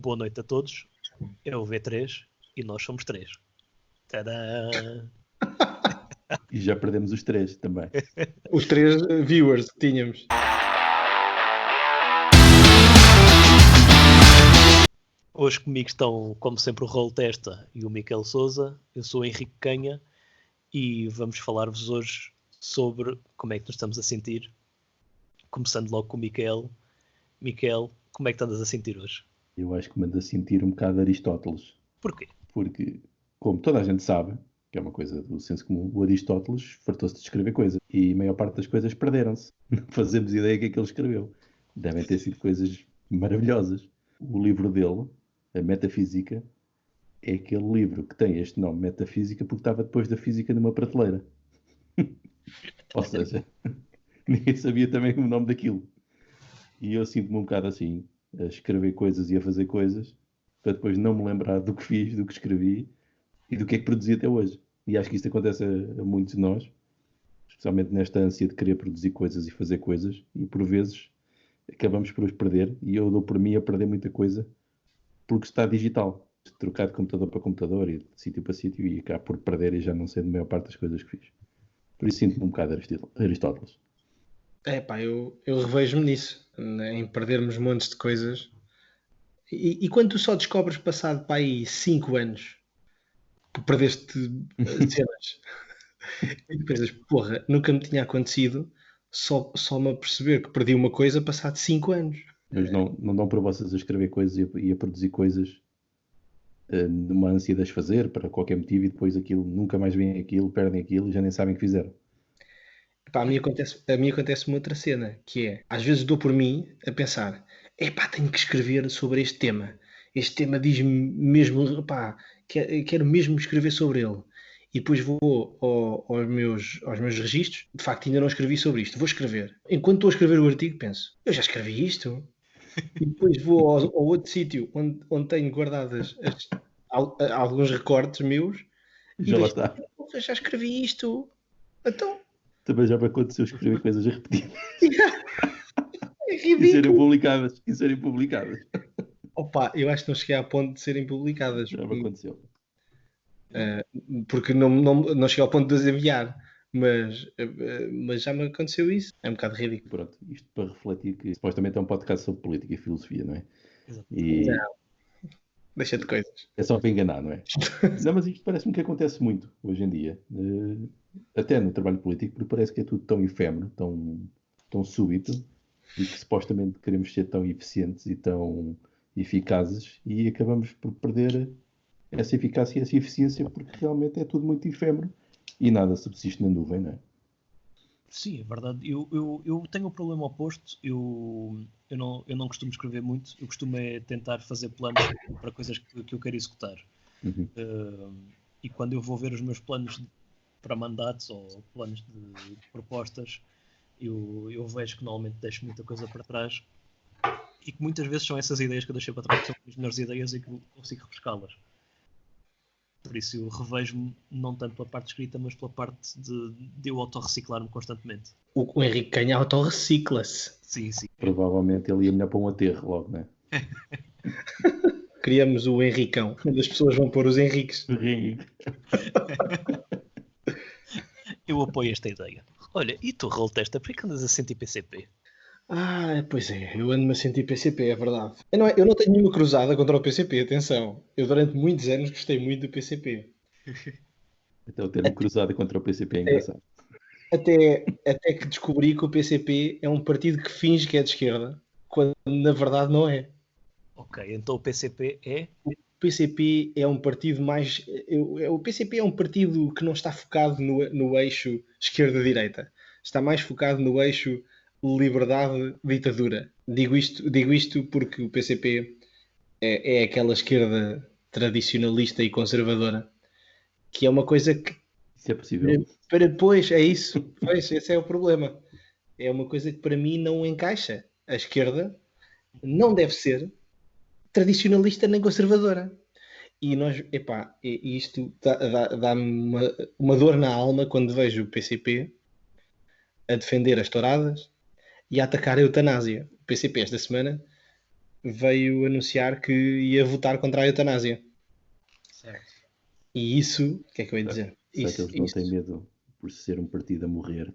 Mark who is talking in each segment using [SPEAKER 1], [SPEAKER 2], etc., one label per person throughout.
[SPEAKER 1] boa noite a todos. É o V3 e nós somos 3. Tadã!
[SPEAKER 2] E já perdemos os 3 também.
[SPEAKER 3] Os 3 viewers que tínhamos.
[SPEAKER 1] Hoje comigo estão, como sempre, o Raul Testa e o Miquel Souza. Eu sou o Henrique Canha e vamos falar-vos hoje sobre como é que nos estamos a sentir. Começando logo com o Miquel. Miquel, como é que andas a sentir hoje?
[SPEAKER 2] Eu acho que me ando a sentir um bocado Aristóteles.
[SPEAKER 1] Porquê?
[SPEAKER 2] Porque, como toda a gente sabe, que é uma coisa do senso comum, o Aristóteles fartou-se de escrever coisas. E a maior parte das coisas perderam-se. Não fazemos ideia do que é que ele escreveu. Devem ter sido coisas maravilhosas. O livro dele, a Metafísica, é aquele livro que tem este nome, Metafísica, porque estava depois da física numa prateleira. Ou seja, ninguém sabia também o nome daquilo. E eu sinto-me um bocado assim, a escrever coisas e a fazer coisas, para depois não me lembrar do que fiz, do que escrevi e do que é que produzi até hoje. E acho que isto acontece a muitos de nós, especialmente nesta ânsia de querer produzir coisas e fazer coisas, e por vezes acabamos por os perder, e eu dou por mim a perder muita coisa, porque está digital. Trocar de computador para computador e de sítio para sítio, e acabo por perder e já não sei da maior parte das coisas que fiz. Por isso sinto-me um bocado Aristóteles.
[SPEAKER 3] Eu revejo-me nisso, né, em perdermos montes de coisas. E quando tu só descobres passado para aí 5 anos que perdeste cenas e depois dizes, porra, nunca me tinha acontecido só me aperceber que perdi uma coisa passado 5 anos.
[SPEAKER 2] Mas não dão para vocês a escrever coisas e a produzir coisas numa ânsia de as fazer para qualquer motivo e depois aquilo, nunca mais veem aquilo, perdem aquilo e já nem sabem o que fizeram.
[SPEAKER 3] Epá, a mim acontece uma outra cena, que é, às vezes dou por mim a pensar, tenho que escrever sobre este tema. Este tema diz-me mesmo, quero mesmo escrever sobre ele. E depois vou aos meus registros, de facto ainda não escrevi sobre isto, vou escrever. Enquanto estou a escrever o artigo, penso, eu já escrevi isto? E depois vou ao outro sítio onde tenho guardadas alguns recortes meus e
[SPEAKER 2] Já lá
[SPEAKER 3] vejo,
[SPEAKER 2] está.
[SPEAKER 3] já escrevi isto. Então,
[SPEAKER 2] Também já me aconteceu escrever coisas repetidas
[SPEAKER 3] é
[SPEAKER 2] e serem
[SPEAKER 3] ridículo.
[SPEAKER 2] publicadas.
[SPEAKER 3] Opa, eu acho que não cheguei a ponto de serem publicadas.
[SPEAKER 2] Já me aconteceu.
[SPEAKER 3] Porque não cheguei ao ponto de as enviar. Mas já me aconteceu isso. É um bocado ridículo.
[SPEAKER 2] Pronto, isto para refletir que supostamente é um podcast sobre política e filosofia, não é?
[SPEAKER 1] Exato.
[SPEAKER 2] E
[SPEAKER 3] Não. Deixa de coisas.
[SPEAKER 2] é só para enganar, não é? Não, mas isto parece-me que acontece muito hoje em dia. Até no trabalho político, porque parece que é tudo tão efêmero, tão súbito, e que supostamente queremos ser tão eficientes e tão eficazes, e acabamos por perder essa eficácia e essa eficiência, porque realmente é tudo muito efêmero e nada subsiste na nuvem, não é?
[SPEAKER 1] Sim, é verdade. Eu tenho o problema oposto. Eu não costumo escrever muito. Eu costumo tentar fazer planos para coisas que eu quero executar.
[SPEAKER 2] Uhum.
[SPEAKER 1] E quando eu vou ver os meus planos para mandatos ou planos de propostas, eu vejo que normalmente deixo muita coisa para trás e que muitas vezes são essas ideias que eu deixei para trás que são as melhores ideias e que eu consigo refrescá-las. Por isso eu revejo-me não tanto pela parte escrita, mas pela parte de eu autorreciclar-me constantemente.
[SPEAKER 3] O Henrique Canha autorrecicla-se.
[SPEAKER 1] Sim, sim.
[SPEAKER 2] Provavelmente ele ia melhor para um aterro logo, não é?
[SPEAKER 3] Criamos o Henricão, onde as pessoas vão pôr os Henriques.
[SPEAKER 1] Eu apoio esta ideia. Olha, e tu, Raul Testa, por que andas a sentir PCP?
[SPEAKER 3] Pois é, eu ando-me a sentir PCP, é verdade. Eu não tenho nenhuma cruzada contra o PCP, atenção. Eu durante muitos anos gostei muito do PCP.
[SPEAKER 2] Então o termo cruzado contra o PCP é engraçado.
[SPEAKER 3] Até que descobri que o PCP é um partido que finge que é de esquerda, quando na verdade não é.
[SPEAKER 1] Ok, então o PCP é?
[SPEAKER 3] O PCP é um partido mais... O PCP é um partido que não está focado no eixo esquerda-direita. Está mais focado no eixo liberdade-ditadura. Digo isto porque o PCP é aquela esquerda tradicionalista e conservadora, que é uma coisa que...
[SPEAKER 2] Isso é possível.
[SPEAKER 3] Pois, é isso. Pois, esse é o problema. É uma coisa que para mim não encaixa. A esquerda não deve ser tradicionalista nem conservadora. E isto dá-me uma dor na alma quando vejo o PCP a defender as touradas e a atacar a eutanásia. O PCP esta semana veio anunciar que ia votar contra a eutanásia.
[SPEAKER 1] Certo.
[SPEAKER 3] E isso, o que é que eu ia dizer?
[SPEAKER 2] Será que eles não têm medo por ser um partido a morrer?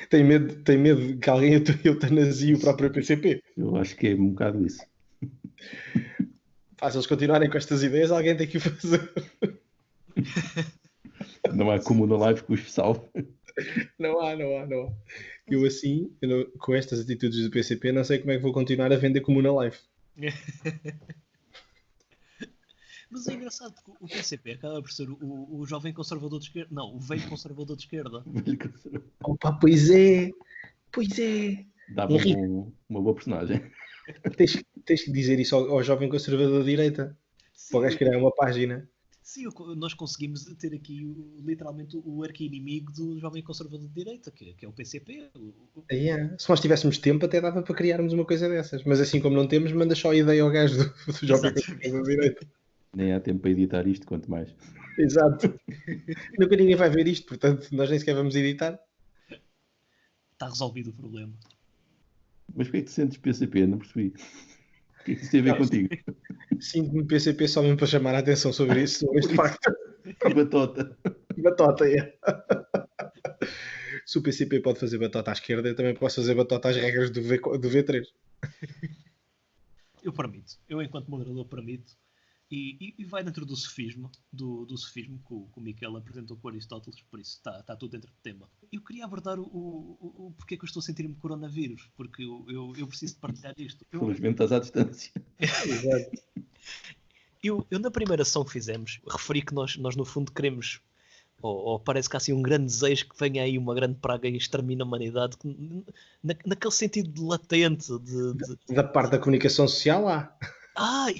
[SPEAKER 3] Tem medo que alguém eutanasie o próprio PCP.
[SPEAKER 2] Eu acho que é um bocado isso.
[SPEAKER 3] Se eles continuarem com estas ideias, alguém tem que o fazer.
[SPEAKER 2] Não há como na live que os salve.
[SPEAKER 3] Não há. Eu assim, com estas atitudes do PCP, não sei como é que vou continuar a vender Comuna Live.
[SPEAKER 1] Mas é engraçado porque o PCP acaba por ser o jovem conservador de esquerda. Não, o velho conservador de esquerda.
[SPEAKER 3] Opa, pois é.
[SPEAKER 2] Dava uma boa personagem.
[SPEAKER 3] Tens que dizer isso ao jovem conservador de direita. Para o gajo criar uma página.
[SPEAKER 1] Sim, nós conseguimos ter aqui literalmente o arqui-inimigo do jovem conservador de direita, que é o PCP.
[SPEAKER 3] Se nós tivéssemos tempo, até dava para criarmos uma coisa dessas. Mas assim como não temos, manda só a ideia ao gajo do jovem conservador de direita.
[SPEAKER 2] Nem há tempo para editar isto, quanto mais.
[SPEAKER 3] Exato. Nunca ninguém vai ver isto, portanto, nós nem sequer vamos editar.
[SPEAKER 1] Está resolvido o problema.
[SPEAKER 2] Mas porquê é que te sentes PCP? Não percebi. O que é que isso tem a ver contigo?
[SPEAKER 3] Sinto-me PCP só mesmo para chamar a atenção sobre isso, sobre este facto.
[SPEAKER 2] Batota.
[SPEAKER 3] Batota, é. Se o PCP pode fazer batota à esquerda, eu também posso fazer batota às regras do V3.
[SPEAKER 1] Eu permito. Eu, enquanto moderador, permito. E vai dentro do sofismo, do sofismo que o Miquel apresentou com Aristóteles, por isso está tudo dentro do tema. Eu queria abordar o porquê que eu estou a sentir-me coronavírus, porque eu preciso de partilhar isto.
[SPEAKER 2] Felizmente estás à distância.
[SPEAKER 3] Exato.
[SPEAKER 1] Eu, na primeira ação que fizemos, referi que nós no fundo queremos, ou parece que há assim um grande desejo que venha aí uma grande praga e extermine a humanidade, naquele sentido latente
[SPEAKER 3] Da parte da comunicação social, há.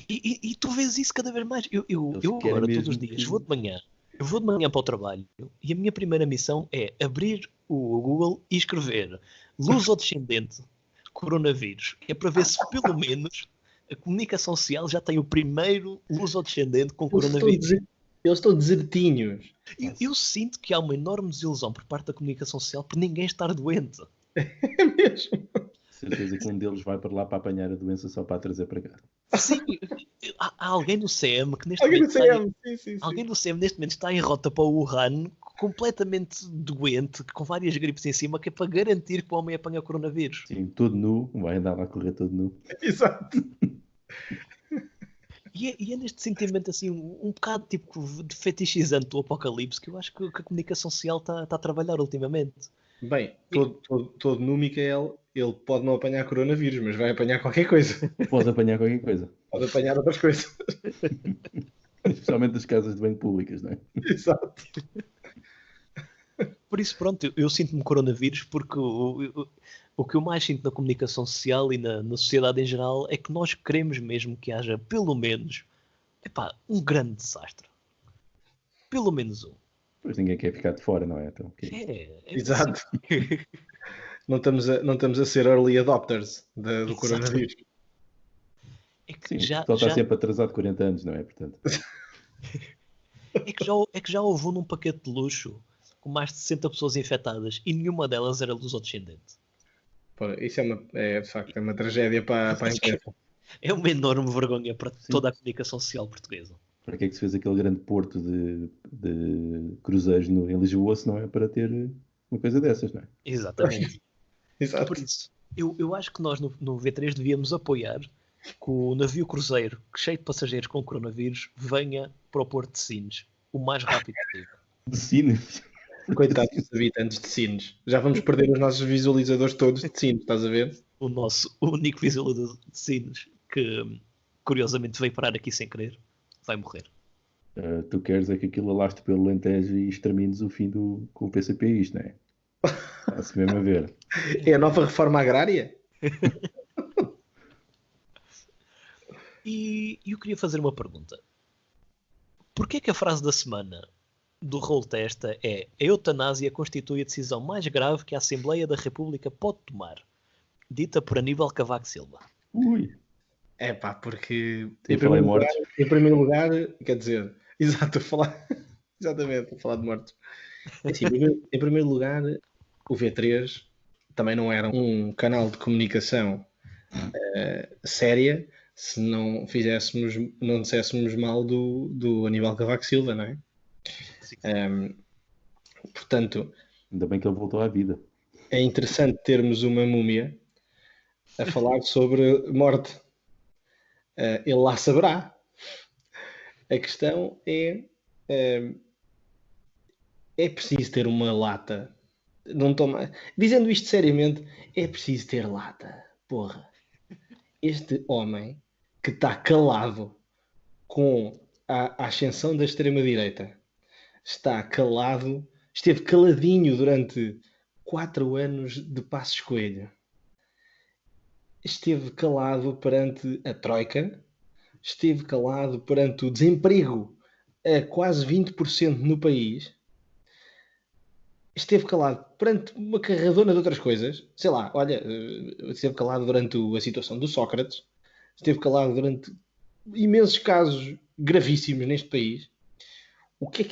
[SPEAKER 1] E tu vês isso cada vez mais. Eu
[SPEAKER 2] querem
[SPEAKER 1] agora,
[SPEAKER 2] mesmo
[SPEAKER 1] todos os dias,
[SPEAKER 2] que-
[SPEAKER 1] vou de manhã para o trabalho e a minha primeira missão é abrir o Google e escrever lusodescendente coronavírus. É para ver se pelo menos a comunicação social já tem o primeiro lusodescendente com coronavírus.
[SPEAKER 3] Eles estão desertinhos.
[SPEAKER 1] Eu sinto que há uma enorme desilusão por parte da comunicação social por ninguém estar doente.
[SPEAKER 3] É mesmo.
[SPEAKER 2] Certeza que um deles vai para lá para apanhar a doença só para a trazer para cá.
[SPEAKER 1] Sim, há alguém no CM que neste
[SPEAKER 3] Alguém no
[SPEAKER 1] momento
[SPEAKER 3] CM, sim.
[SPEAKER 1] Alguém no CM neste momento está em rota para o Wuhan, completamente doente, com várias gripes em cima, que é para garantir que o homem apanha o coronavírus.
[SPEAKER 2] Sim, todo nu, vai andar lá a correr todo nu.
[SPEAKER 3] Exato.
[SPEAKER 1] E é neste sentimento assim, um bocado tipo de fetichizante do apocalipse que eu acho que a comunicação social está a trabalhar ultimamente.
[SPEAKER 3] Bem, todo nu, Miquel, ele pode não apanhar coronavírus, mas vai apanhar qualquer coisa.
[SPEAKER 2] Pode apanhar qualquer coisa.
[SPEAKER 3] Pode apanhar outras coisas.
[SPEAKER 2] Especialmente as casas de banho públicas, não é?
[SPEAKER 3] Exato.
[SPEAKER 1] Por isso, pronto, eu sinto-me coronavírus porque o que eu mais sinto na comunicação social e na sociedade em geral é que nós queremos mesmo que haja pelo menos um grande desastre. Pelo menos um.
[SPEAKER 2] Pois ninguém quer ficar de fora, não é? Então,
[SPEAKER 3] Exato. Não estamos a ser early adopters do coronavírus.
[SPEAKER 1] É que
[SPEAKER 2] sim, só está sempre atrasado 40 anos, não é? Portanto.
[SPEAKER 1] É que já houve num paquete de luxo com mais de 60 pessoas infectadas e nenhuma delas era lusodescendente.
[SPEAKER 3] Isso de facto é uma tragédia para a empresa.
[SPEAKER 1] É uma enorme vergonha para toda a comunicação social portuguesa.
[SPEAKER 2] Para que é que se fez aquele grande porto de cruzeiros em Lisboa se não é para ter uma coisa dessas, não é?
[SPEAKER 1] Exatamente.
[SPEAKER 3] Exato.
[SPEAKER 1] Por isso, eu acho que nós no V3 devíamos apoiar que o navio cruzeiro, cheio de passageiros com coronavírus, venha para o Porto de Sines o mais rápido possível.
[SPEAKER 2] De Sines?
[SPEAKER 3] Coitados dos habitantes de Sines. Já vamos perder os nossos visualizadores todos de Sines, estás a ver?
[SPEAKER 1] O nosso único visualizador de Sines, que curiosamente veio parar aqui sem querer, vai morrer.
[SPEAKER 2] Tu queres é que aquilo alaste pelo Alentejo e extermines o fim com o PCP isto, não é? Está-se mesmo a ver.
[SPEAKER 3] É a nova reforma agrária?
[SPEAKER 1] E eu queria fazer uma pergunta. Porquê que a frase da semana do Rolo Testa é: a eutanásia constitui a decisão mais grave que a Assembleia da República pode tomar? Dita por Aníbal Cavaco Silva.
[SPEAKER 2] Ui!
[SPEAKER 3] É pá, porque
[SPEAKER 2] em
[SPEAKER 3] primeiro lugar, quer dizer, exato, exatamente, a falar de mortos. Assim, em primeiro lugar, o V3 também não era um canal de comunicação séria se não disséssemos mal do Aníbal Cavaco Silva, não é?
[SPEAKER 1] Sim.
[SPEAKER 3] Portanto,
[SPEAKER 2] Ainda bem que ele voltou à vida.
[SPEAKER 3] é interessante termos uma múmia a falar sobre morte. Ele lá saberá. A questão é preciso ter uma lata. Não toma... Dizendo isto seriamente, é preciso ter lata. Porra. Este homem que está calado com a ascensão da extrema-direita, está calado, esteve caladinho durante 4 anos de Passos Coelho. Esteve calado perante a Troika, esteve calado perante o desemprego a quase 20% no país, esteve calado perante uma carradona de outras coisas, sei lá, olha, esteve calado durante a situação do Sócrates, esteve calado durante imensos casos gravíssimos neste país. O que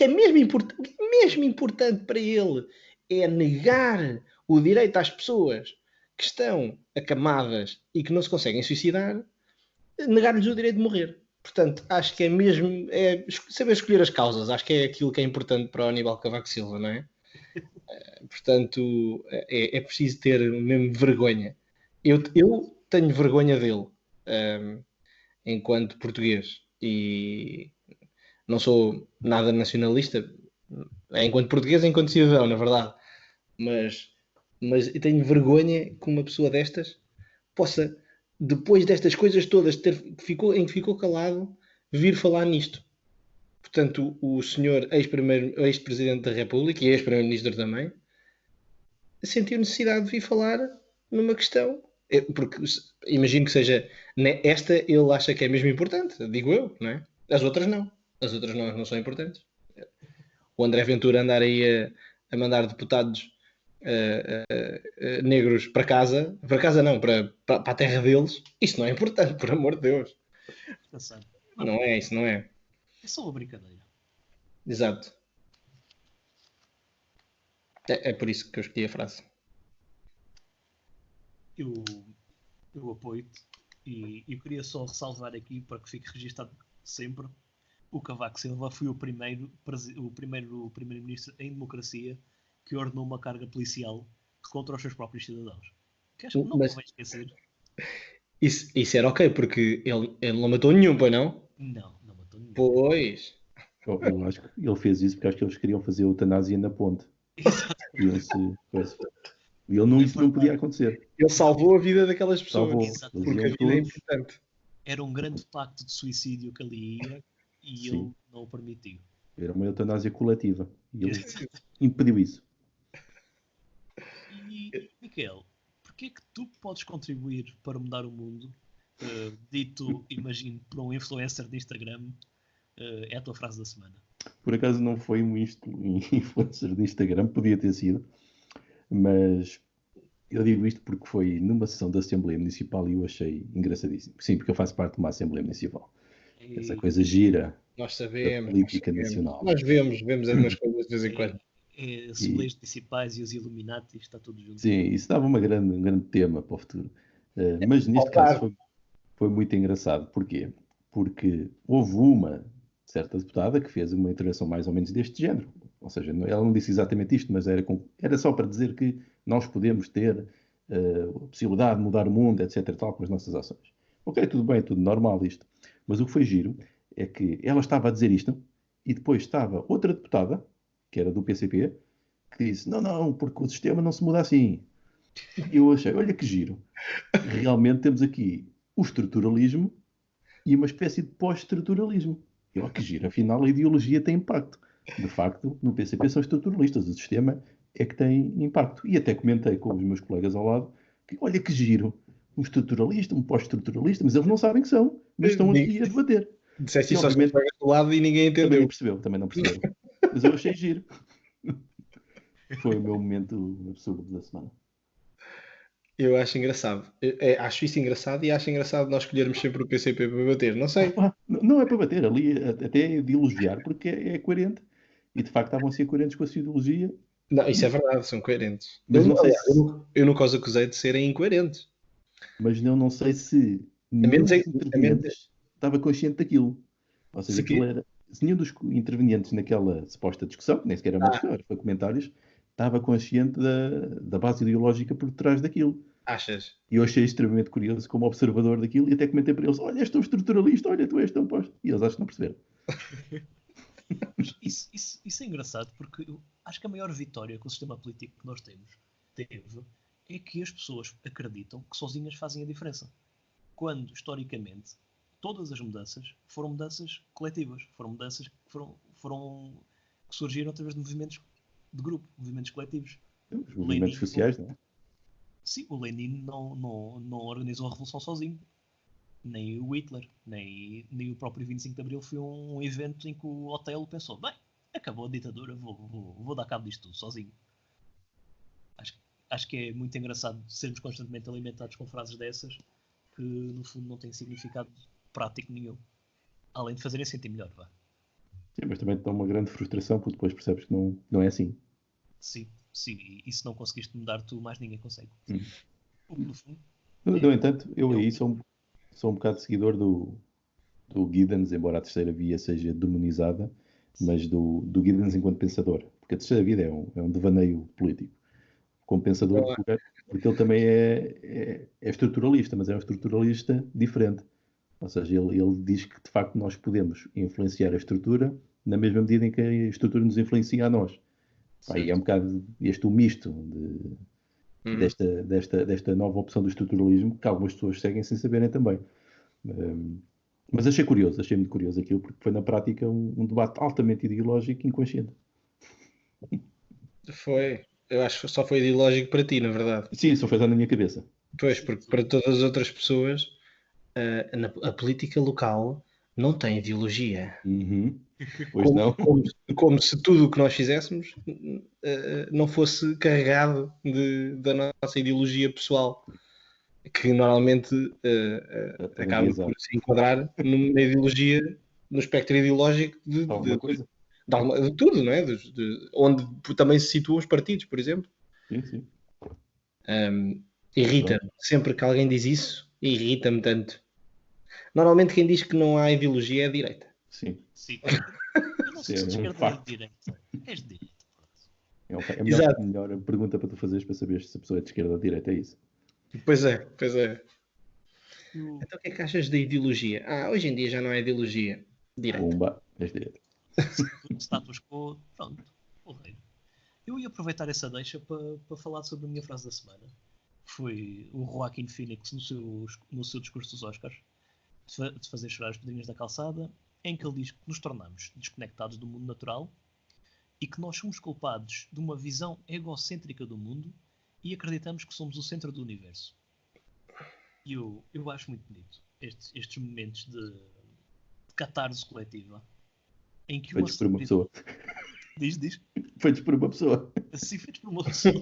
[SPEAKER 3] é mesmo importante para ele é negar o direito às pessoas que estão acamadas e que não se conseguem suicidar, negar-lhes o direito de morrer. Portanto, acho que é mesmo saber escolher as causas. Acho que é aquilo que é importante para o Aníbal Cavaco Silva, não é? Portanto, é preciso ter mesmo vergonha. Eu tenho vergonha dele enquanto português e não sou nada nacionalista, enquanto português, enquanto cidadão, na verdade. Mas eu tenho vergonha que uma pessoa destas possa, depois destas coisas todas em que ficou calado, vir falar nisto. Portanto, o senhor ex-presidente da República e ex-primeiro-ministro também sentiu necessidade de vir falar numa questão. Porque imagino que seja esta, ele acha que é mesmo importante, digo eu, não é? As outras não. As outras não são importantes. O André Ventura andar aí a mandar deputados negros para casa não, para a terra deles, isso não é importante, por amor de Deus. Não é, isso não é.
[SPEAKER 1] É só uma brincadeira.
[SPEAKER 3] Exato. É por isso que eu escolhi a frase.
[SPEAKER 1] Eu apoio-te e eu queria só ressalvar aqui para que fique registado sempre: o Cavaco Silva foi o primeiro-ministro em democracia que ordenou uma carga policial contra os seus próprios cidadãos. Que acho que não convém esquecer.
[SPEAKER 3] Isso era ok, porque ele não matou nenhum, pois não?
[SPEAKER 1] Não matou nenhum.
[SPEAKER 3] Pois.
[SPEAKER 2] Eu acho que ele fez isso porque acho que eles queriam fazer eutanásia na ponte. Ele isso não podia acontecer.
[SPEAKER 3] Ele salvou a vida daquelas pessoas.
[SPEAKER 2] Porque
[SPEAKER 3] a vida é importante.
[SPEAKER 1] Era um grande pacto de suicídio que ali ia e ele não o permitiu.
[SPEAKER 2] Era uma eutanásia coletiva. E ele impediu isso.
[SPEAKER 1] E, Miquel, porquê é que tu podes contribuir para mudar o mundo? Dito, imagino, por um influencer de Instagram, é a tua frase da semana.
[SPEAKER 2] Por acaso não foi um influencer de Instagram, podia ter sido, mas eu digo isto porque foi numa sessão da Assembleia Municipal e eu achei engraçadíssimo. Sim, porque eu faço parte de uma Assembleia Municipal. Essa coisa gira.
[SPEAKER 3] Nós sabemos.
[SPEAKER 2] Da política nacional.
[SPEAKER 3] Nós vemos algumas coisas de vez em quando.
[SPEAKER 1] Assembleias municipais e os Illuminati, está tudo junto.
[SPEAKER 2] Sim, isso dava um grande tema para o futuro. Mas neste caso foi muito engraçado. Porquê? Porque houve uma certa deputada que fez uma intervenção mais ou menos deste género. Ou seja, ela não disse exatamente isto, mas era só para dizer que nós podemos ter a possibilidade de mudar o mundo, etc. Tal, com as nossas ações. Ok, tudo bem, tudo normal isto. Mas o que foi giro é que ela estava a dizer isto e depois estava outra deputada, que era do PCP, que disse, não, porque o sistema não se muda assim. E eu achei, olha que giro. Realmente temos aqui o estruturalismo e uma espécie de pós-estruturalismo. E olha que giro, afinal a ideologia tem impacto. De facto, no PCP são estruturalistas, o sistema é que tem impacto. E até comentei com os meus colegas ao lado, que olha que giro, um estruturalista, um pós-estruturalista, mas eles não sabem que são, mas estão aqui a debater.
[SPEAKER 3] Disseste isso aos colegas do lado e ninguém entendeu.
[SPEAKER 2] Também não percebeu. Mas eu achei giro. Foi o meu momento absurdo da semana.
[SPEAKER 3] Eu acho engraçado. Acho isso engraçado e acho engraçado nós escolhermos sempre o PCP para bater. Não sei.
[SPEAKER 2] Não é para bater, ali até de elogiar, porque é coerente. E de facto estavam a ser coerentes com a sua ideologia.
[SPEAKER 3] Não, isso é verdade, são coerentes.
[SPEAKER 2] Mas
[SPEAKER 3] eu nunca os acusei de serem incoerentes.
[SPEAKER 2] mas eu não sei se
[SPEAKER 3] A
[SPEAKER 2] nenhum
[SPEAKER 3] menos,
[SPEAKER 2] dos
[SPEAKER 3] a menos,
[SPEAKER 2] intervenientes estava consciente daquilo. Ou seja,
[SPEAKER 3] se
[SPEAKER 2] aquilo
[SPEAKER 3] quê?
[SPEAKER 2] era. Se nenhum dos intervenientes naquela suposta discussão, que nem sequer era uma discussão, foi comentários, estava consciente da base ideológica por trás daquilo.
[SPEAKER 3] Achas?
[SPEAKER 2] E eu achei extremamente curioso como observador daquilo e até comentei para eles: olha, és tão estruturalista, olha, tu és tão posto. E eles acho que não perceberam.
[SPEAKER 1] Mas isso é engraçado porque eu acho que a maior vitória que o sistema político que nós teve é que as pessoas acreditam que sozinhas fazem a diferença. Quando, historicamente, todas as mudanças foram mudanças coletivas, foram mudanças que surgiram através de movimentos de grupo, movimentos coletivos.
[SPEAKER 2] Os movimentos
[SPEAKER 1] Lenin,
[SPEAKER 2] sociais, não é?
[SPEAKER 1] sim, o Lenin não organizou a revolução sozinho, nem o Hitler, nem o próprio 25 de Abril foi um evento em que o Otelo pensou: bem, acabou a ditadura, vou dar cabo disto tudo sozinho. Acho, acho que é muito engraçado sermos constantemente alimentados com frases dessas que no fundo não têm significado prático nenhum, além de fazerem sentir melhor, vá.
[SPEAKER 2] Sim, mas também dá uma grande frustração porque depois percebes que não é assim.
[SPEAKER 1] Sim, e se não conseguiste mudar tu, mais ninguém consegue.
[SPEAKER 2] Hum.
[SPEAKER 1] O que no fundo
[SPEAKER 2] No entanto, eu
[SPEAKER 1] é o
[SPEAKER 2] aí
[SPEAKER 1] que
[SPEAKER 2] sou um bocado seguidor do Giddens, embora a terceira via seja demonizada, mas do Giddens enquanto pensador. Porque a terceira via é um devaneio político. Como pensador, porque ele também é estruturalista, mas é um estruturalista diferente. Ou seja, ele diz que de facto nós podemos influenciar a estrutura na mesma medida em que a estrutura nos influencia a nós. Pá, e é um
[SPEAKER 3] Certo.
[SPEAKER 2] bocado este o misto
[SPEAKER 3] Uhum.
[SPEAKER 2] desta nova opção do estruturalismo que algumas pessoas seguem sem saberem também. Um, mas achei muito curioso aquilo, porque foi na prática um debate altamente ideológico e inconsciente.
[SPEAKER 3] Foi. Eu acho que só foi ideológico para ti, na verdade.
[SPEAKER 2] Sim, isso foi na minha cabeça.
[SPEAKER 3] Pois,
[SPEAKER 1] sim,
[SPEAKER 3] porque para todas as outras pessoas, a política local não tem ideologia.
[SPEAKER 2] Uhum. Pois
[SPEAKER 3] Como,
[SPEAKER 2] não.
[SPEAKER 3] como, como se tudo o que nós fizéssemos não fosse carregado da nossa ideologia pessoal, que normalmente
[SPEAKER 2] Estava
[SPEAKER 3] acaba por
[SPEAKER 2] enviesado.
[SPEAKER 3] se enquadrar numa ideologia, no espectro ideológico
[SPEAKER 2] Alguma coisa.
[SPEAKER 3] de tudo, não é? Onde também se situam os partidos, por exemplo.
[SPEAKER 2] Sim, sim. Pronto.
[SPEAKER 3] Irrita-me. Sempre que alguém diz isso, irrita-me tanto. Normalmente quem diz que não há ideologia é a direita.
[SPEAKER 2] Sim.
[SPEAKER 1] sim. Eu não
[SPEAKER 2] Isso
[SPEAKER 1] sei se
[SPEAKER 2] é
[SPEAKER 1] de
[SPEAKER 2] um
[SPEAKER 1] esquerda nem de
[SPEAKER 2] facto.
[SPEAKER 1] direita. És de direita, pronto.
[SPEAKER 2] É a
[SPEAKER 3] Exato.
[SPEAKER 2] melhor pergunta para tu fazeres para saber se a pessoa é de esquerda ou de direita, é isso.
[SPEAKER 3] Pois é, pois é.
[SPEAKER 1] Eu,
[SPEAKER 3] Então o que é que achas da ideologia? Hoje em dia já não é ideologia. Direita.
[SPEAKER 2] Pumba, és direita.
[SPEAKER 1] status quo, pronto, porreiro. Eu ia aproveitar essa deixa para falar sobre a minha frase da semana. Foi o Joaquin Phoenix no seu discurso dos Oscars, de fazer chorar as pedrinhas da calçada, em que ele diz que nos tornamos desconectados do mundo natural e que nós somos culpados de uma visão egocêntrica do mundo e acreditamos que somos o centro do universo. E eu acho muito bonito estes momentos de catarse coletiva em que uma
[SPEAKER 2] Feitos por uma
[SPEAKER 1] celebridade
[SPEAKER 2] pessoa.
[SPEAKER 1] diz,
[SPEAKER 2] Feitos por uma pessoa.
[SPEAKER 1] assim feitos por uma pessoa,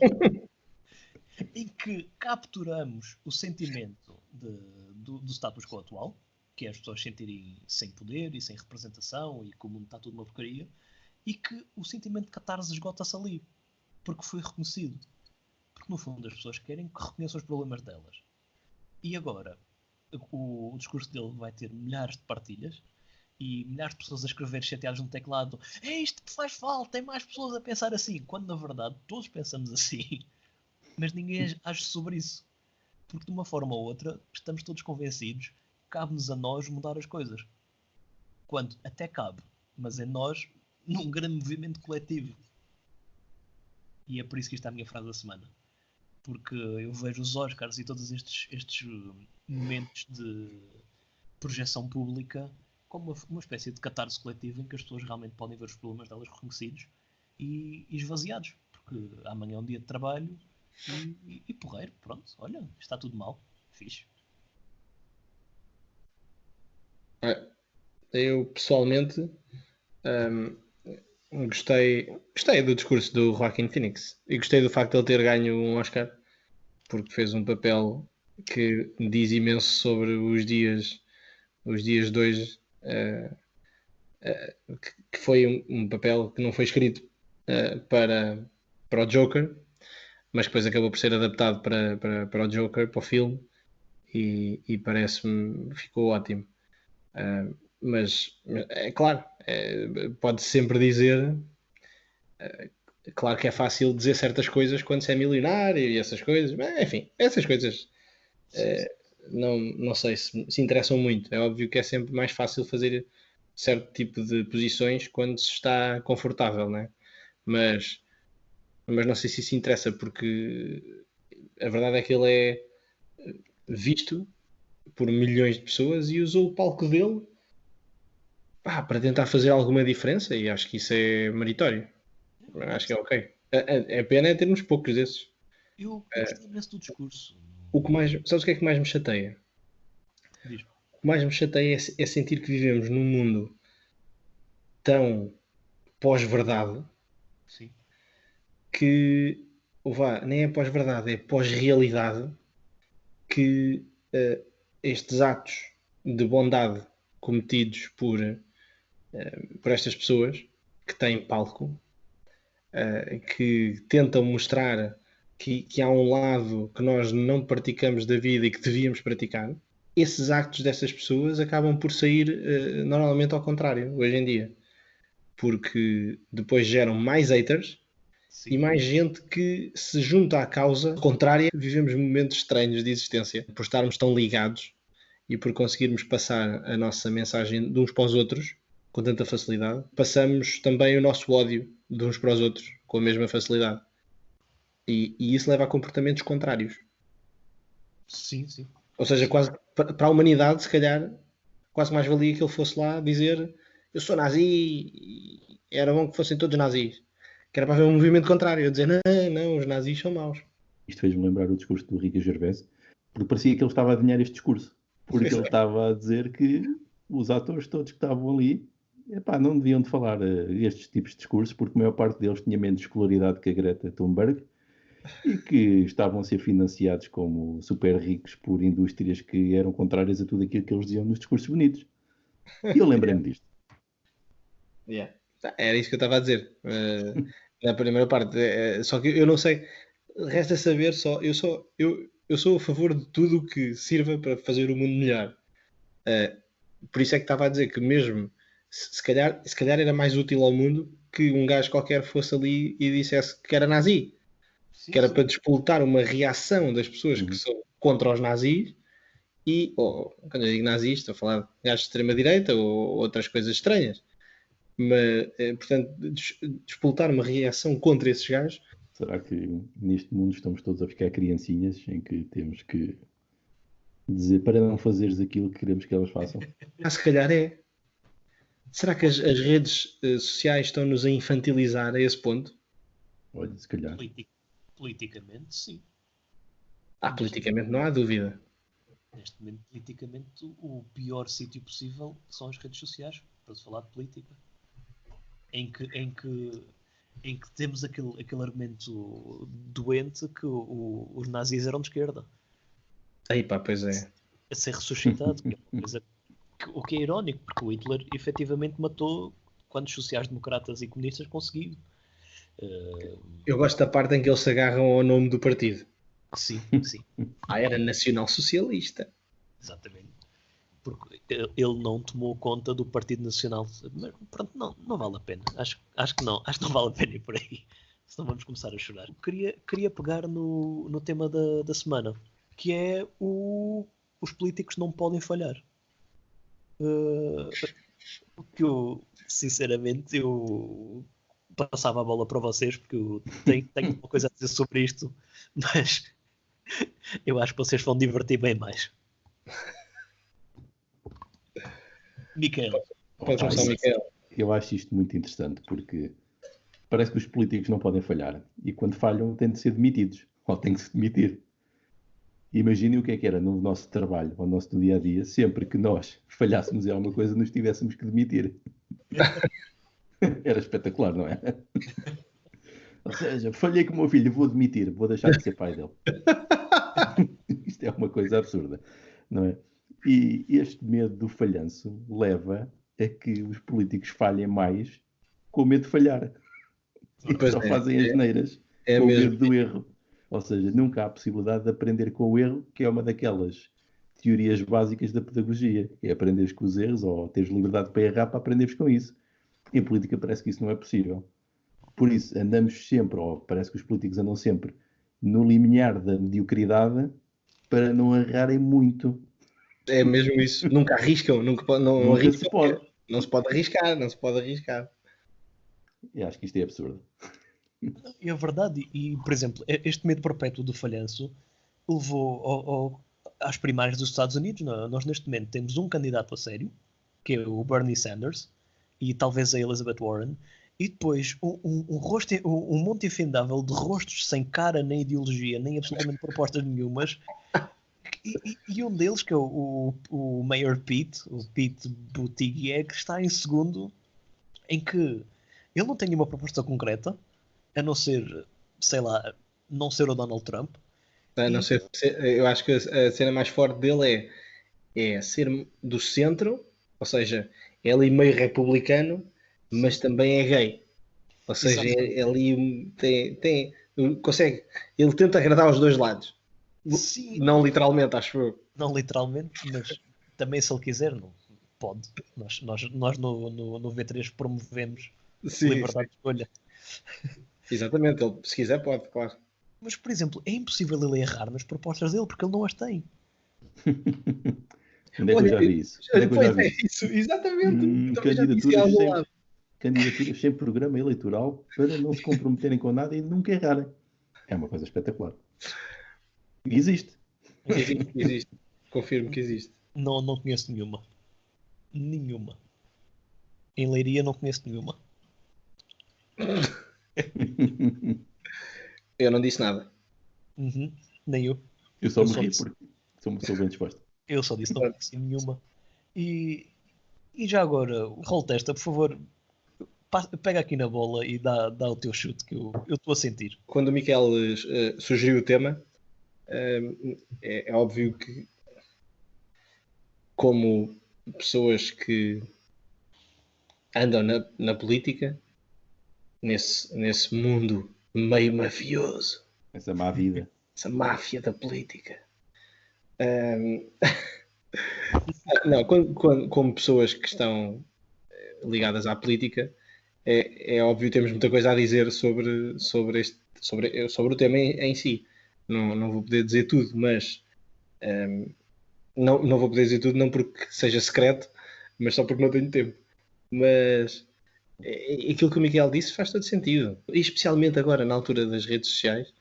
[SPEAKER 1] em que capturamos o sentimento do status quo atual, que é as pessoas sentirem sem poder e sem representação e que o mundo está tudo uma porcaria, e que o sentimento de catarse esgota-se ali, porque foi reconhecido. Porque no fundo as pessoas querem que reconheçam os problemas delas. E agora, o discurso dele vai ter milhares de partilhas e milhares de pessoas a escrever chateadas no teclado: é isto que faz falta, tem mais pessoas a pensar assim, quando na verdade todos pensamos assim, mas ninguém age sobre isso. Porque de uma forma ou outra estamos todos convencidos que cabe-nos a nós mudar as coisas. Quando até cabe, mas é nós num grande movimento coletivo. E é por isso que isto é a minha frase da semana. Porque eu vejo os Oscars e todos estes momentos de projeção pública como uma espécie de catarse coletivo em que as pessoas realmente podem ver os problemas delas reconhecidos e esvaziados. Porque amanhã é um dia de trabalho e porreiro, pronto, olha, está tudo mal, fixe.
[SPEAKER 3] Eu pessoalmente hum, gostei do discurso do Joaquin Phoenix e gostei do facto de ele ter ganho um Oscar porque fez um papel que diz imenso sobre os dias de hoje, que foi um papel que não foi escrito para o Joker, mas que depois acabou por ser adaptado para o Joker, para o filme, e parece-me ficou ótimo. Mas é claro, pode sempre dizer, claro que é fácil dizer certas coisas quando se é milionário e essas coisas, mas, enfim, essas coisas não sei se interessam muito. É óbvio que é sempre mais fácil fazer certo tipo de posições quando se está confortável, né? Mas não sei se isso interessa, porque a verdade é que ele é visto por milhões de pessoas e usou o palco dele para tentar fazer alguma diferença, e acho que isso é meritório. Acho que é ok. A pena é termos poucos desses.
[SPEAKER 1] Eu gostei imenso do discurso.
[SPEAKER 3] Sabes o que é que mais me chateia?
[SPEAKER 1] Diz.
[SPEAKER 3] O que mais me chateia é sentir que vivemos num mundo tão pós-verdade
[SPEAKER 1] Sim.
[SPEAKER 3] que, nem é pós-verdade, é pós-realidade, que estes atos de bondade cometidos por estas pessoas que têm palco, que tentam mostrar que há um lado que nós não praticamos da vida e que devíamos praticar, esses actos dessas pessoas acabam por sair normalmente ao contrário, hoje em dia. Porque depois geram mais haters. Sim. E mais gente que se junta à causa contrária. Vivemos momentos estranhos de existência por estarmos tão ligados e por conseguirmos passar a nossa mensagem de uns para os outros com tanta facilidade. Passamos também o nosso ódio de uns para os outros com a mesma facilidade. E isso leva a comportamentos contrários.
[SPEAKER 1] Sim, sim.
[SPEAKER 3] Ou seja, quase para a humanidade, se calhar, quase mais valia que ele fosse lá dizer: eu sou nazi e era bom que fossem todos nazis. Que era para haver um movimento contrário, a dizer: não, os nazis são maus.
[SPEAKER 2] Isto fez-me lembrar o discurso do Ricky Gervais, porque parecia que ele estava a adivinhar este discurso, porque ele estava a dizer que os atores todos que estavam ali, não deviam de falar estes tipos de discursos, porque a maior parte deles tinha menos escolaridade que a Greta Thunberg e que estavam a ser financiados como super ricos por indústrias que eram contrárias a tudo aquilo que eles diziam nos discursos bonitos. E eu lembrei-me disto.
[SPEAKER 3] Yeah. Era isso que eu estava a dizer na primeira parte. Só que eu não sei, resta saber só. Eu sou a favor de tudo o que sirva para fazer o mundo melhor. Por isso é que estava a dizer que mesmo se calhar era mais útil ao mundo que um gajo qualquer fosse ali e dissesse que era nazi. Sim, que era para despoltar uma reação das pessoas que são contra os nazis e, quando eu digo nazis, estou a falar de gajos de extrema-direita ou outras coisas estranhas. Mas, portanto, despoltar uma reação contra esses gajos.
[SPEAKER 2] Será que neste mundo estamos todos a ficar criancinhas em que temos que dizer para não fazeres aquilo que queremos que elas façam?
[SPEAKER 3] Se calhar é. Será que as redes sociais estão-nos a infantilizar a esse ponto?
[SPEAKER 2] Olha, se calhar.
[SPEAKER 1] Politicamente, sim.
[SPEAKER 3] Politicamente não há dúvida.
[SPEAKER 1] Neste momento, politicamente, o pior sítio possível são as redes sociais, para se falar de política. Em que temos aquele argumento doente que os nazis eram de esquerda.
[SPEAKER 3] Pois é.
[SPEAKER 1] A ser ressuscitado, que é uma coisa o que é irónico, porque o Hitler efetivamente matou quantos sociais-democratas e comunistas conseguiu.
[SPEAKER 3] Eu gosto da parte em que eles se agarram ao nome do partido.
[SPEAKER 1] Sim, sim.
[SPEAKER 3] Era nacional-socialista.
[SPEAKER 1] Exatamente. Porque ele não tomou conta do Partido Nacional. Mas pronto, não vale a pena. Acho que não vale a pena ir por aí. Senão vamos começar a chorar. Queria pegar no tema da semana, que é os políticos não podem falhar. Que eu, sinceramente, eu passava a bola para vocês, porque eu tenho uma coisa a dizer sobre isto, mas eu acho que vocês vão divertir bem mais. Micael.
[SPEAKER 3] Pode começar, Micael.
[SPEAKER 2] Eu acho isto muito interessante, porque parece que os políticos não podem falhar, e quando falham têm de ser demitidos, ou têm que se demitir. Imaginem o que era no nosso trabalho, no nosso dia-a-dia, sempre que nós falhássemos em alguma coisa, nos tivéssemos que demitir. Era espetacular, não é? Ou seja, falhei com o meu filho, vou demitir, vou deixar de ser pai dele. Isto é uma coisa absurda, não é? E este medo do falhanço leva a que os políticos falhem mais com medo de falhar. E só fazem as neiras com medo do erro. Ou seja, nunca há a possibilidade de aprender com o erro, que é uma daquelas teorias básicas da pedagogia. É aprenderes com os erros ou teres liberdade para errar para aprenderes com isso. Em política parece que isso não é possível. Por isso, andamos sempre, ou parece que os políticos andam sempre, no limiar da mediocridade para não errarem muito.
[SPEAKER 3] É mesmo isso. Nunca arriscam, não
[SPEAKER 2] Nunca
[SPEAKER 3] arriscam.
[SPEAKER 2] se pode.
[SPEAKER 3] Não se pode arriscar, não se pode arriscar.
[SPEAKER 2] Eu acho que isto é absurdo.
[SPEAKER 1] É verdade, e por exemplo, este medo perpétuo do falhanço levou às primárias dos Estados Unidos. Nós neste momento temos um candidato a sério, que é o Bernie Sanders, e talvez a Elizabeth Warren, e depois um monte infindável de rostos sem cara, nem ideologia, nem absolutamente propostas nenhumas, e um deles, que é o Mayor Pete, o Pete Buttigieg, está em segundo, em que ele não tem nenhuma proposta concreta, a não ser, sei lá, não ser o Donald Trump.
[SPEAKER 3] Não sei, eu acho que a cena mais forte dele é ser do centro, ou seja, é ali meio republicano, mas também é gay. Ou seja, é ali consegue, ele tenta agradar os dois lados.
[SPEAKER 1] Sim.
[SPEAKER 3] Não literalmente, acho eu.
[SPEAKER 1] Não literalmente, mas também se ele quiser, não pode. Nós no V3 promovemos liberdade de escolha.
[SPEAKER 3] Exatamente, ele se quiser pode, claro.
[SPEAKER 1] Mas, por exemplo, é impossível ele errar nas propostas dele porque ele não as tem.
[SPEAKER 2] Onde é que eu já vi isso? Onde é que eu já vi
[SPEAKER 3] isso? Exatamente.
[SPEAKER 2] Candidaturas sem programa eleitoral para não se comprometerem com nada e nunca errarem. É uma coisa espetacular. Existe.
[SPEAKER 3] Existe. Confirmo que existe.
[SPEAKER 1] Não conheço nenhuma. Nenhuma. Em Leiria não conheço nenhuma.
[SPEAKER 3] Eu não disse nada.
[SPEAKER 1] Nem eu.
[SPEAKER 2] Eu só me ri porque sou uma pessoa bem disposta.
[SPEAKER 1] Eu só disse não conheci nenhuma. E já agora, roll testa, por favor, pega aqui na bola e dá o teu chute, que eu estou a sentir.
[SPEAKER 3] Quando o Miquel sugeriu o tema, é óbvio que, como pessoas que andam na política, nesse mundo meio mafioso,
[SPEAKER 2] essa má vida,
[SPEAKER 3] essa máfia da política, não, como pessoas que estão ligadas à política, é óbvio que temos muita coisa a dizer sobre o tema em si. Não vou poder dizer tudo, mas não vou poder dizer tudo não porque seja secreto, mas só porque não tenho tempo. Mas aquilo que o Miguel disse faz todo sentido, e especialmente agora na altura das redes sociais.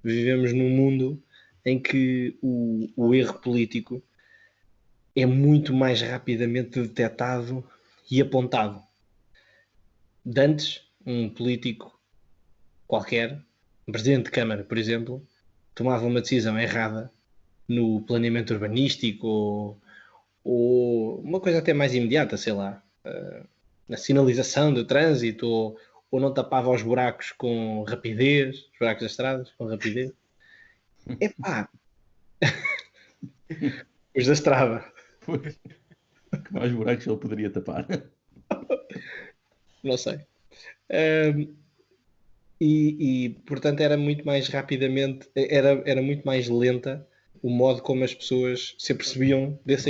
[SPEAKER 3] Vivemos num mundo em que o erro político é muito mais rapidamente detectado e apontado. De antes, um político qualquer, um presidente de Câmara, por exemplo, tomava uma decisão errada no planeamento urbanístico ou uma coisa até mais imediata, sei lá, na sinalização do trânsito, ou não tapava os buracos com rapidez, os buracos das estradas com rapidez. Epá! Os da estrada.
[SPEAKER 2] Que mais buracos ele poderia tapar?
[SPEAKER 3] Não sei. Portanto era muito mais rapidamente, era muito mais lenta o modo como as pessoas se apercebiam desses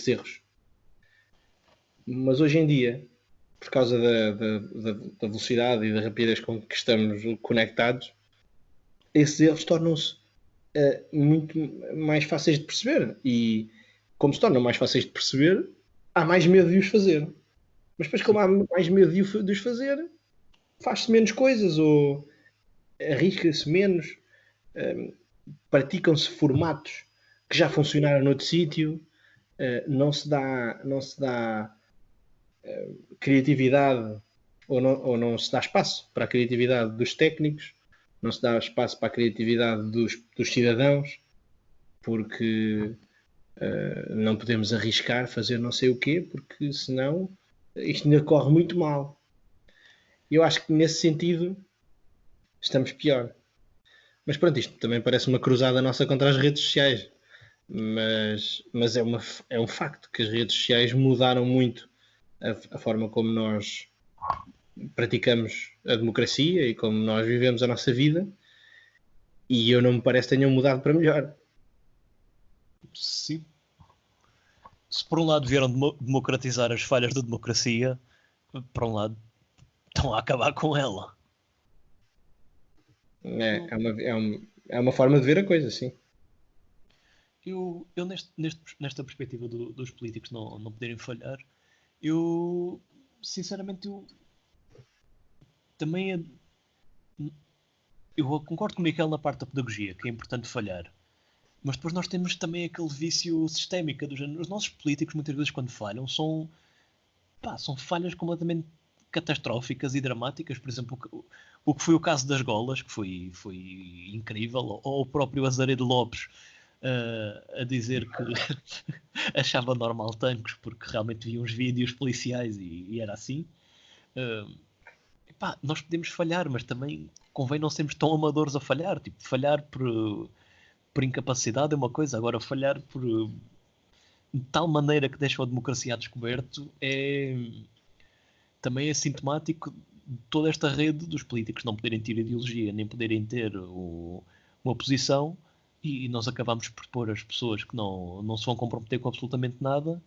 [SPEAKER 3] erros. Mas hoje em dia, por causa da velocidade e da rapidez com que estamos conectados, esses erros tornam-se muito mais fáceis de perceber. E como se tornam mais fáceis de perceber, há mais medo de os fazer. Mas depois, como há mais medo de os fazer, faz-se menos coisas ou arrisca-se menos, praticam-se formatos que já funcionaram noutro sítio, não se dá criatividade ou não se dá espaço para a criatividade dos técnicos, não se dá espaço para a criatividade dos cidadãos, porque não podemos arriscar fazer não sei o quê, porque senão isto ainda corre muito mal. Eu acho que nesse sentido estamos pior. Mas pronto, isto também parece uma cruzada nossa contra as redes sociais. Mas é um facto que as redes sociais mudaram muito a forma como nós praticamos a democracia e como nós vivemos a nossa vida, e eu não me parece que tenham mudado para melhor.
[SPEAKER 1] Sim. Se por um lado vieram democratizar as falhas da democracia, por um lado estão a acabar com ela.
[SPEAKER 3] É uma forma de ver a coisa, sim.
[SPEAKER 1] Eu nesta perspectiva dos políticos não poderem falhar, eu sinceramente também eu concordo com o Miquel na parte da pedagogia, que é importante falhar. Mas depois nós temos também aquele vício sistémico do género. Os nossos políticos, muitas vezes, quando falham, são falhas completamente catastróficas e dramáticas. Por exemplo, o que foi o caso das golas, que foi incrível, ou o próprio Azeredo Lopes a dizer que achava normal tanques, porque realmente via uns vídeos policiais e era assim. Nós podemos falhar, mas também convém não sermos tão amadores a falhar. Tipo, falhar por incapacidade é uma coisa, agora falhar de tal maneira que deixa a democracia a descoberto também é sintomático de toda esta rede dos políticos não poderem ter ideologia, nem poderem ter uma posição, e nós acabamos por pôr as pessoas que não se vão comprometer com absolutamente nada,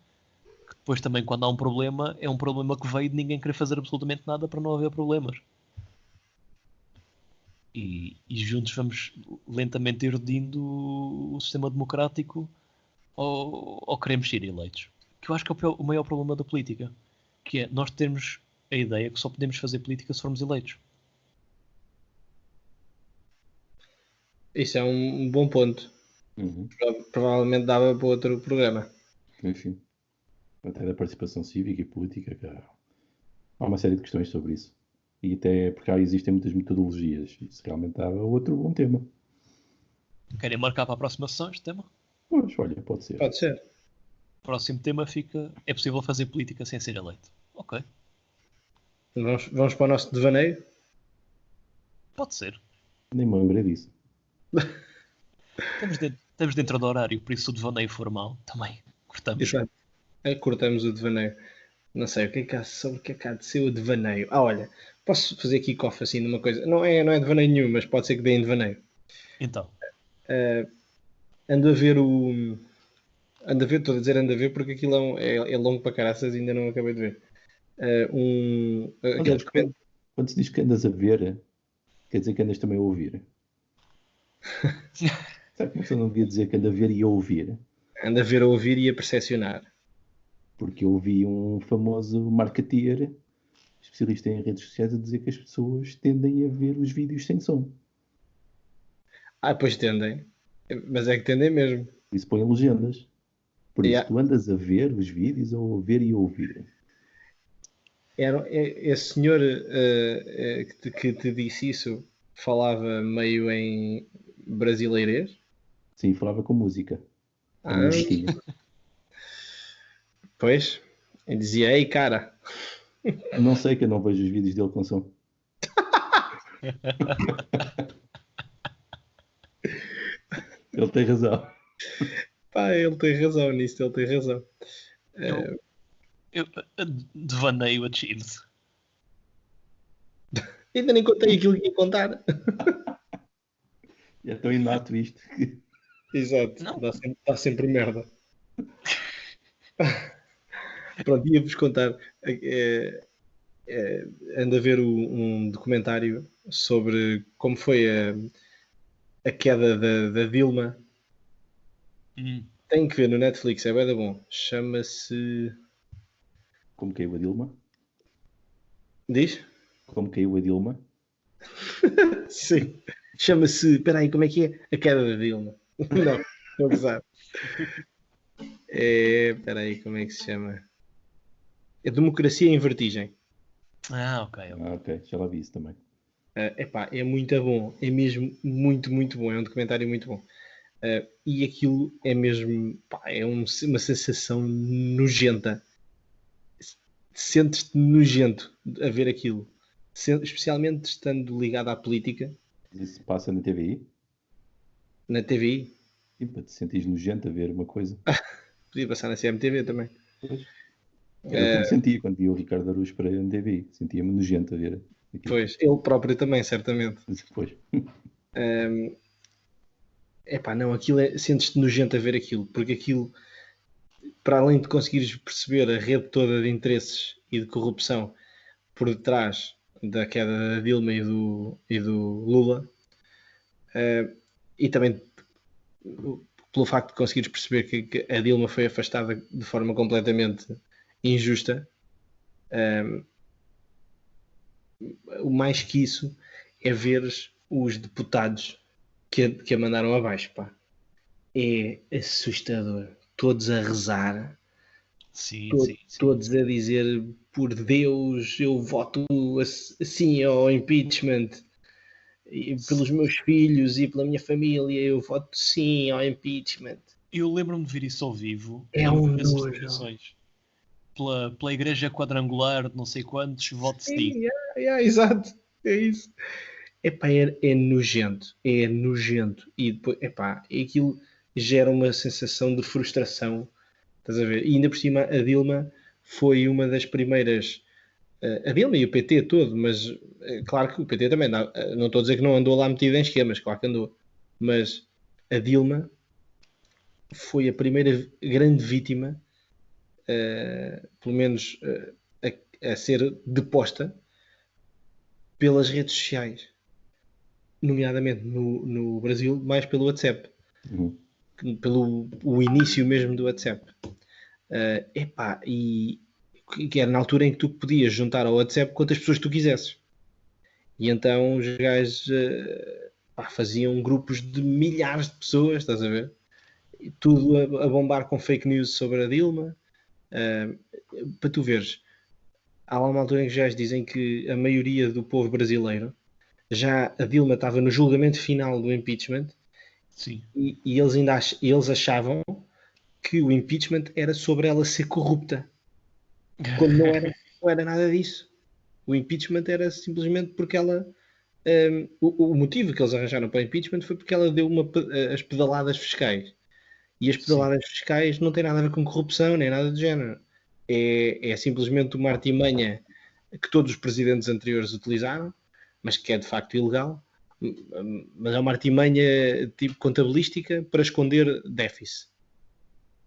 [SPEAKER 1] que depois também quando há um problema, é um problema que veio de ninguém querer fazer absolutamente nada para não haver problemas. E juntos vamos lentamente erodando o sistema democrático ou queremos ser eleitos. Que eu acho que é o maior problema da política, que é nós termos a ideia que só podemos fazer política se formos eleitos.
[SPEAKER 3] Isso é um bom ponto. Provavelmente dava para outro programa.
[SPEAKER 2] Enfim, até da participação cívica e política, que há uma série de questões sobre isso. E até porque existem muitas metodologias. Isso realmente dava outro bom tema.
[SPEAKER 1] Querem marcar para a próxima sessão este tema?
[SPEAKER 2] Pois, olha, pode ser.
[SPEAKER 3] Pode ser.
[SPEAKER 1] O próximo tema fica: é possível fazer política sem ser eleito? Ok.
[SPEAKER 3] Vamos para o nosso devaneio?
[SPEAKER 1] Pode ser.
[SPEAKER 2] Nem me lembrei disso.
[SPEAKER 1] Estamos dentro do horário, por isso o devaneio formal também cortamos.
[SPEAKER 3] Exato. Cortamos o devaneio. Não sei, sobre o que é que há de ser o devaneio? Olha, posso fazer aqui coffee assim numa coisa. Não é devaneio nenhum, mas pode ser que dê em devaneio.
[SPEAKER 1] Então.
[SPEAKER 3] Ando a ver, estou a dizer ando a ver porque aquilo é longo para caraças e ainda não acabei de ver.
[SPEAKER 2] Quando se diz que andas a ver, quer dizer que andas também a ouvir. Sabe como você não devia dizer que anda a ver e a ouvir?
[SPEAKER 3] Anda a ver, a ouvir e a percepcionar.
[SPEAKER 2] Porque eu ouvi um famoso marketeer, especialista em redes sociais, a dizer que as pessoas tendem a ver os vídeos sem som.
[SPEAKER 3] Pois tendem. Mas é que tendem mesmo.
[SPEAKER 2] Isso põe legendas. Por isso, tu andas a ver os vídeos ou a ver e a ouvir.
[SPEAKER 3] Esse senhor que te disse isso falava meio em brasileirês?
[SPEAKER 2] Sim, falava com música.
[SPEAKER 3] Pois, ele dizia: ei, cara.
[SPEAKER 2] Não sei, que eu não vejo os vídeos dele com som. Ele tem razão.
[SPEAKER 3] Ele tem razão nisso, ele tem razão.
[SPEAKER 1] Eu devaneio a Cheers.
[SPEAKER 3] Ainda nem contei aquilo que ia contar.
[SPEAKER 2] É tão inato isto que...
[SPEAKER 3] Exato, dá sempre merda. Pronto, ia-vos contar. Ando a ver um documentário sobre como foi a queda da Dilma. Tem que ver no Netflix, é bem bom. Chama-se...
[SPEAKER 2] Como caiu a Dilma?
[SPEAKER 3] Diz?
[SPEAKER 2] Como caiu a Dilma?
[SPEAKER 3] Sim. Chama-se... Espera aí, como é que é? A queda da Dilma. Não, estou a gozar. Espera aí, como é que se chama? É Democracia em Vertigem.
[SPEAKER 1] Ok.
[SPEAKER 2] Já lá vi isso também.
[SPEAKER 3] É muito bom. É mesmo muito, muito bom. É um documentário muito bom. E aquilo é mesmo... é uma sensação nojenta. Sentes-te nojento a ver aquilo. Especialmente estando ligado à política.
[SPEAKER 2] Isso passa na TVI?
[SPEAKER 3] Na TVI?
[SPEAKER 2] E para te sentires nojento a ver uma coisa.
[SPEAKER 3] Podia passar na CMTV também.
[SPEAKER 2] Pois. Era como sentia quando via o Ricardo Araújo para a TVI. Sentia-me nojento a ver aquilo.
[SPEAKER 3] Pois, ele próprio também, certamente.
[SPEAKER 2] Pois.
[SPEAKER 3] epá, não, aquilo sentes-te nojento a ver aquilo, porque aquilo, para além de conseguires perceber a rede toda de interesses e de corrupção por detrás da queda da Dilma e do Lula, e também pelo facto de conseguires perceber que a Dilma foi afastada de forma completamente injusta, o mais que isso é ver os deputados que a mandaram abaixo, pá. É assustador. Todos a rezar,
[SPEAKER 1] Sim, sim, sim.
[SPEAKER 3] todos a dizer por Deus, eu voto assim ao impeachment. E pelos meus filhos e pela minha família, eu voto sim ao impeachment.
[SPEAKER 1] Eu lembro-me de ver isso ao vivo
[SPEAKER 3] É
[SPEAKER 1] em
[SPEAKER 3] um
[SPEAKER 1] uma dessas
[SPEAKER 3] nojo.
[SPEAKER 1] declarações. Pela igreja quadrangular de não sei quantos, voto sim.
[SPEAKER 3] Sim, exato. É isso. Epá, é nojento. É nojento. E depois, epá, aquilo gera uma sensação de frustração. Estás a ver? E ainda por cima, a Dilma foi uma das primeiras. A Dilma e o PT todo, mas claro que o PT também. Não estou a dizer que não andou lá metido em esquemas, claro que andou. Mas a Dilma foi a primeira grande vítima, pelo menos a ser deposta pelas redes sociais, nomeadamente no Brasil, mais pelo WhatsApp,
[SPEAKER 2] Uhum.
[SPEAKER 3] pelo o início mesmo do WhatsApp. Epá, e que era na altura em que tu podias juntar ao WhatsApp quantas pessoas tu quisesses. E então os gajos faziam grupos de milhares de pessoas, estás a ver? E tudo a bombar com fake news sobre a Dilma. Para tu veres, há lá uma altura em que já dizem que a maioria do povo brasileiro, já a Dilma estava no julgamento final do impeachment,
[SPEAKER 1] Sim.
[SPEAKER 3] e eles achavam que o impeachment era sobre ela ser corrupta, quando não era nada disso. O impeachment era simplesmente porque ela. O motivo que eles arranjaram para o impeachment foi porque ela deu as pedaladas fiscais. E as
[SPEAKER 1] Sim.
[SPEAKER 3] pedaladas fiscais não têm nada a ver com corrupção, nem nada do género. É simplesmente uma artimanha que todos os presidentes anteriores utilizaram, mas que é de facto ilegal. Mas é uma artimanha tipo contabilística para esconder déficit.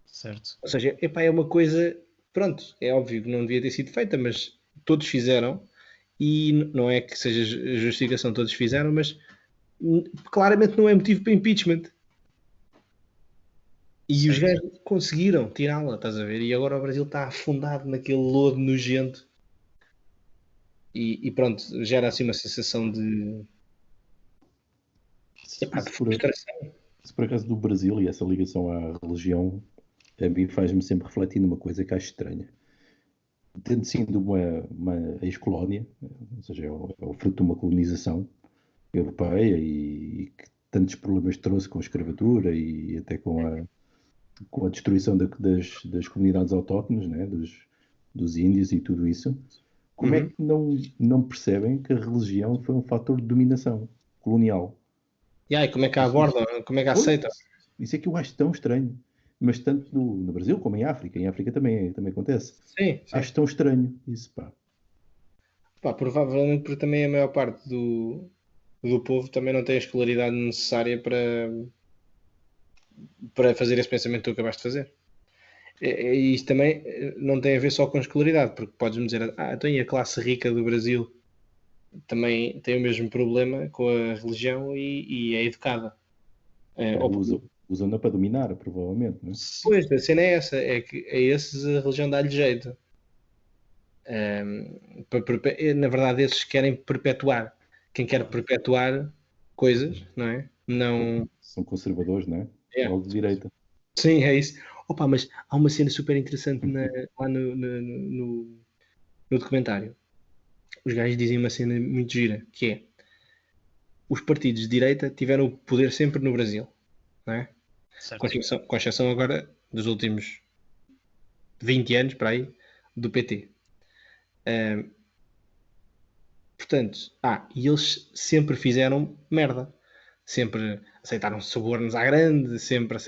[SPEAKER 1] Certo.
[SPEAKER 3] Ou seja, epá, é uma coisa, pronto, é óbvio que não devia ter sido feita, mas todos fizeram, e não é que seja justificação todos fizeram, mas claramente não é motivo para impeachment. E os
[SPEAKER 1] Certo.
[SPEAKER 3] gajos conseguiram tirá-la, estás a ver? E agora o Brasil está afundado naquele lodo nojento. E pronto, gera assim uma sensação de, epá, de
[SPEAKER 2] Isso por,
[SPEAKER 3] frustração.
[SPEAKER 2] isso por acaso do Brasil e essa ligação à religião, a mim faz-me sempre refletir numa coisa que acho estranha. Tendo sido uma ex-colónia, ou seja, é o fruto de uma colonização europeia e que tantos problemas trouxe com a escravatura e até com a destruição das comunidades autóctones, né, dos índios e tudo isso, como é
[SPEAKER 3] Uhum.
[SPEAKER 2] que não percebem que a religião foi um fator de dominação colonial?
[SPEAKER 3] E aí, como é que a
[SPEAKER 2] Isso, isso,
[SPEAKER 3] abordam? Como é que a
[SPEAKER 2] pois,
[SPEAKER 3] aceitam?
[SPEAKER 2] isso é que eu acho tão estranho. Mas tanto no Brasil como em África também acontece.
[SPEAKER 3] Sim, sim.
[SPEAKER 2] Acho tão estranho isso, pá.
[SPEAKER 3] Pá, provavelmente porque também a maior parte do povo também não tem a escolaridade necessária para fazer esse pensamento que tu acabaste de fazer. E isto também não tem a ver só com escolaridade, porque podes-me dizer, então e a classe rica do Brasil também tem o mesmo problema com a religião e é educada.
[SPEAKER 2] Pá, usam-na para dominar, provavelmente, não é?
[SPEAKER 1] Sim.
[SPEAKER 3] Pois, a cena é essa, é que a esses a religião dá-lhe jeito. Na verdade, esses querem perpetuar. Quem quer perpetuar coisas, não é? Não.
[SPEAKER 2] São conservadores, não é?
[SPEAKER 3] É.
[SPEAKER 2] Logo de direita.
[SPEAKER 3] Sim, é isso. Opa, mas há uma cena super interessante lá no documentário. Os gajos dizem uma cena muito gira, que é os partidos de direita tiveram o poder sempre no Brasil, não é? Com
[SPEAKER 1] Certo.
[SPEAKER 3] exceção, com exceção agora dos últimos 20 anos, para aí, do PT. Portanto, e eles sempre fizeram merda. Sempre aceitaram subornos à grande, sempre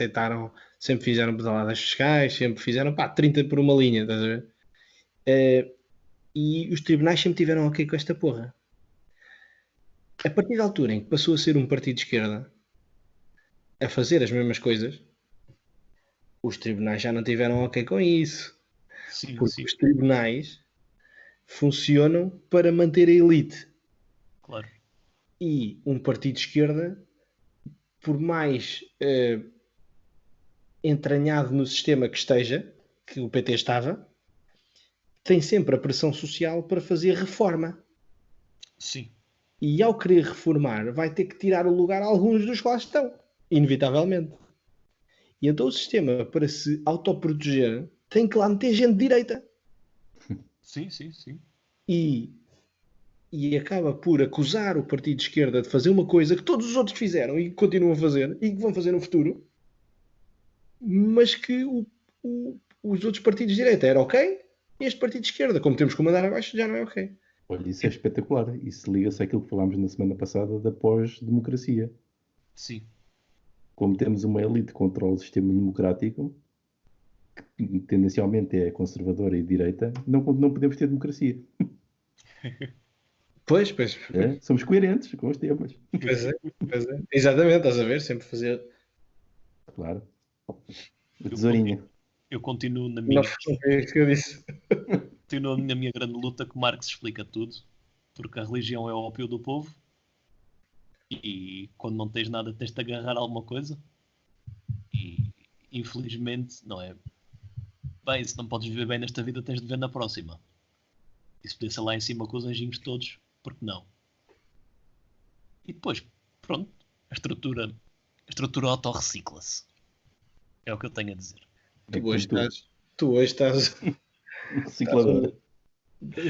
[SPEAKER 3] fizeram pedaladas fiscais, sempre fizeram, 30 por uma linha, estás a ver? E os tribunais sempre tiveram ok com esta porra. A partir da altura em que passou a ser um partido de esquerda, a fazer as mesmas coisas, os tribunais já não tiveram ok com isso.
[SPEAKER 1] Sim,
[SPEAKER 3] Porque
[SPEAKER 1] sim,
[SPEAKER 3] os tribunais funcionam para manter a elite.
[SPEAKER 1] claro.
[SPEAKER 3] E um partido de esquerda, por mais entranhado no sistema que esteja, que o PT estava, tem sempre a pressão social para fazer reforma.
[SPEAKER 1] Sim,
[SPEAKER 3] E ao querer reformar, vai ter que tirar o lugar a alguns dos que lá estão, inevitavelmente. E então o sistema, para se autoproteger, tem que lá meter gente de direita.
[SPEAKER 1] sim, sim, sim.
[SPEAKER 3] E acaba por acusar o partido de esquerda de fazer uma coisa que todos os outros fizeram e continuam a fazer e que vão fazer no futuro, mas que os outros partidos de direita era ok, e este partido de esquerda, como temos que mandar abaixo, já não é ok.
[SPEAKER 2] Olha, isso é espetacular. Isso liga-se àquilo que falámos na semana passada da pós-democracia.
[SPEAKER 1] Sim,
[SPEAKER 2] Como temos uma elite que controla o sistema democrático, que tendencialmente é conservadora e de direita, não podemos ter democracia.
[SPEAKER 3] Pois, pois,
[SPEAKER 2] É? Somos coerentes com os temas.
[SPEAKER 3] pois é, pois é. Exatamente, estás a ver? Sempre fazer.
[SPEAKER 2] Claro. A
[SPEAKER 1] eu,
[SPEAKER 2] tesourinha.
[SPEAKER 1] eu continuo
[SPEAKER 3] Não foi isso que eu disse.
[SPEAKER 1] continuo na minha grande luta que Marx explica tudo, porque a religião é o ópio do povo e quando não tens nada tens de agarrar alguma coisa e infelizmente não é bem, se não podes viver bem nesta vida tens de viver na próxima. E se podia ser lá em cima com os anjinhos todos, porque não? E depois, pronto, a estrutura autorrecicla-se. É o que eu tenho a dizer.
[SPEAKER 2] É como
[SPEAKER 3] Tu hoje estás.
[SPEAKER 2] reciclador.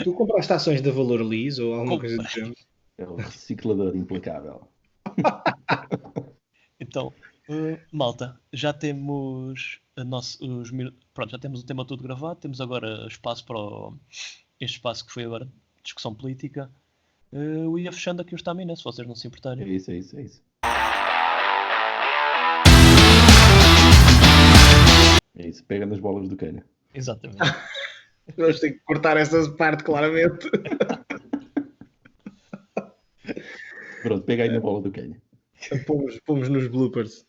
[SPEAKER 3] Tu compraste ações da Valor Lis ou alguma coisa do
[SPEAKER 1] Comprei.
[SPEAKER 3] género?
[SPEAKER 2] É o reciclador implacável.
[SPEAKER 1] Então, malta, já temos pronto, já temos o tema todo gravado, temos agora espaço para este espaço que foi agora discussão política. Eu ia fechando aqui o estamina, se vocês não se
[SPEAKER 2] É
[SPEAKER 1] importarem.
[SPEAKER 2] isso, é isso, é isso. É isso, pega nas bolas do cana.
[SPEAKER 1] Exatamente.
[SPEAKER 3] Vamos ter que cortar essa parte claramente.
[SPEAKER 2] Pronto, pega aí na bola do cana.
[SPEAKER 3] Pomos nos bloopers.